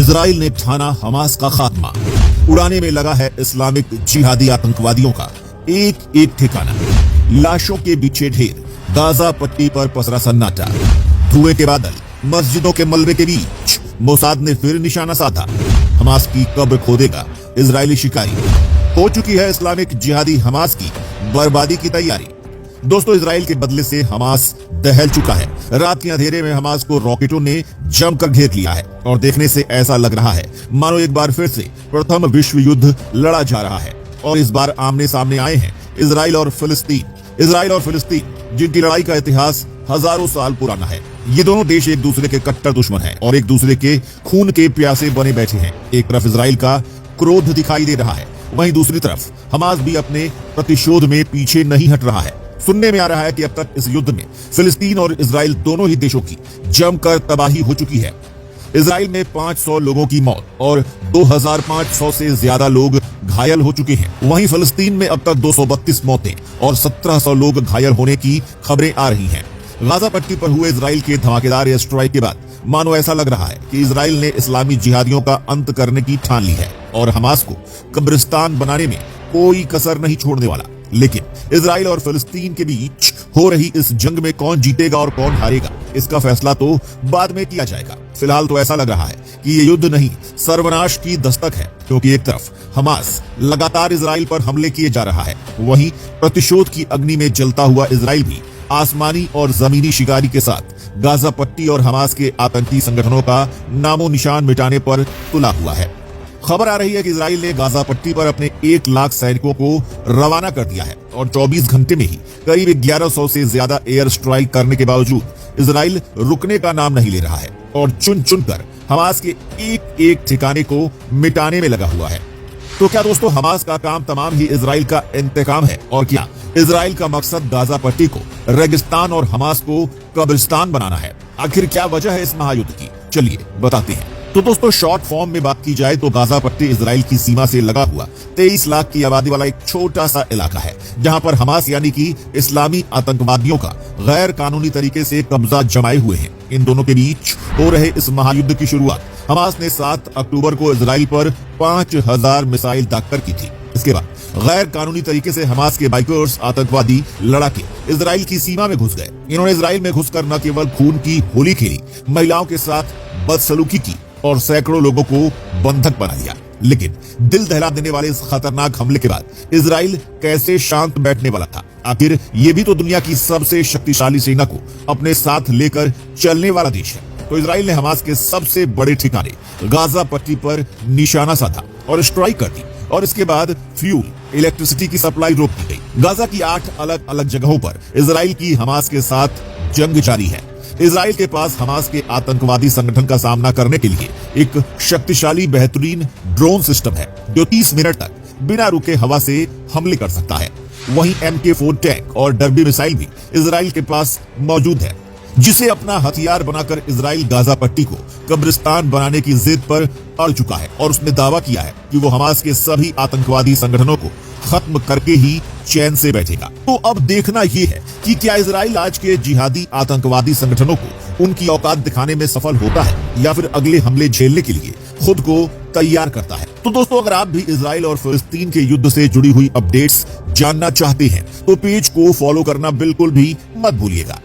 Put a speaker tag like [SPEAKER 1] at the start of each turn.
[SPEAKER 1] Israel ने ठाना Hamas का खात्मा। उड़ाने में लगा है इस्लामिक जिहादी आतंकवादियों का एक एक ठिकाना। लाशों के पीछे ढेर, गाजा पट्टी पर पसरा सन्नाटा, धुएं के बादल, मस्जिदों के मलबे के बीच मोसाद ने फिर निशाना साधा। हमास की कब्र खोदेगा इजरायली शिकारी। हो चुकी है इस्लामिक जिहादी हमास की बर्बादी की तैयारी। दोस्तों, इजराइल के बदले से हमास दहल चुका है। रात के अंधेरे में हमास को रॉकेटों ने जमकर घेर लिया है और देखने से ऐसा लग रहा है मानो एक बार फिर से प्रथम विश्व युद्ध लड़ा जा रहा है। और इस बार आमने सामने आए हैं इजराइल और फिलिस्तीन, जिनकी लड़ाई का इतिहास हजारों साल पुराना है। ये दोनों देश एक दूसरे के कट्टर दुश्मन हैं और एक दूसरे के खून के प्यासे बने बैठे हैं। एक तरफ इजराइल का क्रोध दिखाई दे रहा है, वहीं दूसरी तरफ हमास भी अपने प्रतिशोध में पीछे नहीं हट रहा है। सुनने में आ रहा है कि अब तक इस युद्ध में फिलिस्तीन और इजराइल दोनों ही देशों की जमकर तबाही हो चुकी है। इजराइल में 500 लोगों की मौत और 2500 से ज्यादा लोग घायल हो चुके हैं। वहीं फिलिस्तीन में अब तक 232 मौतें और 1700 लोग घायल होने की खबरें आ रही हैं। गाजा पट्टी पर हुए इजराइल के धमाकेदार एयर स्ट्राइक के बाद मानो ऐसा लग रहा है कि इजराइल ने इस्लामी जिहादियों का अंत करने की ठान ली है और हमास को कब्रिस्तान बनाने में कोई कसर नहीं छोड़ने वाला। लेकिन इजराइल और फिलिस्तीन के बीच हो रही इस जंग में कौन जीतेगा और कौन हारेगा, इसका फैसला तो बाद में किया जाएगा। फिलहाल तो ऐसा लग रहा है कि ये युद्ध नहीं, सर्वनाश की दस्तक है, क्योंकि एक तरफ हमास लगातार इजराइल पर हमले किए जा रहा है, वहीं प्रतिशोध की अग्नि में जलता हुआ इजराइल भी आसमानी और जमीनी शिकारी के साथ गाजा पट्टी और हमास के आतंकी संगठनों का नामो निशान मिटाने पर तुला हुआ है। खबर आ रही है कि इजराइल ने गाजा पट्टी पर अपने 1 लाख सैनिकों को रवाना कर दिया है और 24 घंटे में ही करीब 1100 से ज्यादा एयर स्ट्राइक करने के बावजूद इजराइल रुकने का नाम नहीं ले रहा है और चुन चुनकर हमास के एक एक ठिकाने को मिटाने में लगा हुआ है। तो क्या दोस्तों, हमास का काम तमाम ही इजराइल का इंतकाम है? और क्या इजराइल का मकसद गाजा पट्टी को रेगिस्तान और हमास को कब्रिस्तान बनाना है? आखिर क्या वजह है इस महायुद्ध की? चलिए बताते हैं। तो दोस्तों, शॉर्ट फॉर्म में बात की जाए तो गाजा पट्टी इजराइल की सीमा से लगा हुआ 23 लाख की आबादी वाला एक छोटा सा इलाका है, जहां पर हमास यानी कि इस्लामी आतंकवादियों का गैर कानूनी तरीके से कब्जा जमाए हुए हैं। इन दोनों के बीच हो रहे इस महायुद्ध की शुरुआत हमास ने 7 अक्टूबर को इजराइल पर 5000 मिसाइल दागकर की थी। इसके बाद गैर कानूनी तरीके से हमास के बाइकर्स आतंकवादी लड़ाके इजराइल की सीमा में घुस गए। इन्होंने इजराइल में घुसकर न केवल खून की होली खेली, महिलाओं के साथ बदसलूकी की और सैकड़ों लोगों को बंधक बना लिया। लेकिन दिल दहला देने वाले इस खतरनाक हमले के बाद इजराइल कैसे शांत बैठने वाला था? आखिर ये भी तो दुनिया की सबसे शक्तिशाली सेना को अपने साथ लेकर चलने वाला देश है। तो इजराइल ने हमास के सबसे बड़े ठिकाने गाजा पट्टी पर निशाना साधा और स्ट्राइक कर दी और इसके बाद फ्यूल, इलेक्ट्रिसिटी की सप्लाई रोक दी गई। गाजा की 8 अलग अलग जगहों पर इजराइल की हमास के साथ जंग जारी है। इजराइल के पास हमास के आतंकवादी संगठन का सामना करने के लिए एक शक्तिशाली बेहतरीन ड्रोन सिस्टम है, जो 30 मिनट तक बिना रुके हवा से हमले कर सकता है। वहीं MK4 टैंक और डर्बी मिसाइल भी इजराइल के पास मौजूद है, जिसे अपना हथियार बनाकर इजराइल गाजा पट्टी को कब्रिस्तान बनाने की जिद पर अड़ चुका है और उसने दावा किया है कि वो हमास के सभी आतंकवादी संगठनों को खत्म करके ही चैन से बैठेगा। तो अब देखना यह है कि क्या इजराइल आज के जिहादी आतंकवादी संगठनों को उनकी औकात दिखाने में सफल होता है या फिर अगले हमले झेलने के लिए खुद को तैयार करता है। तो दोस्तों, अगर आप भी इजराइल और फिलिस्तीन के युद्ध से जुड़ी हुई अपडेट्स जानना चाहते हैं तो पेज को फॉलो करना बिल्कुल भी मत भूलिएगा।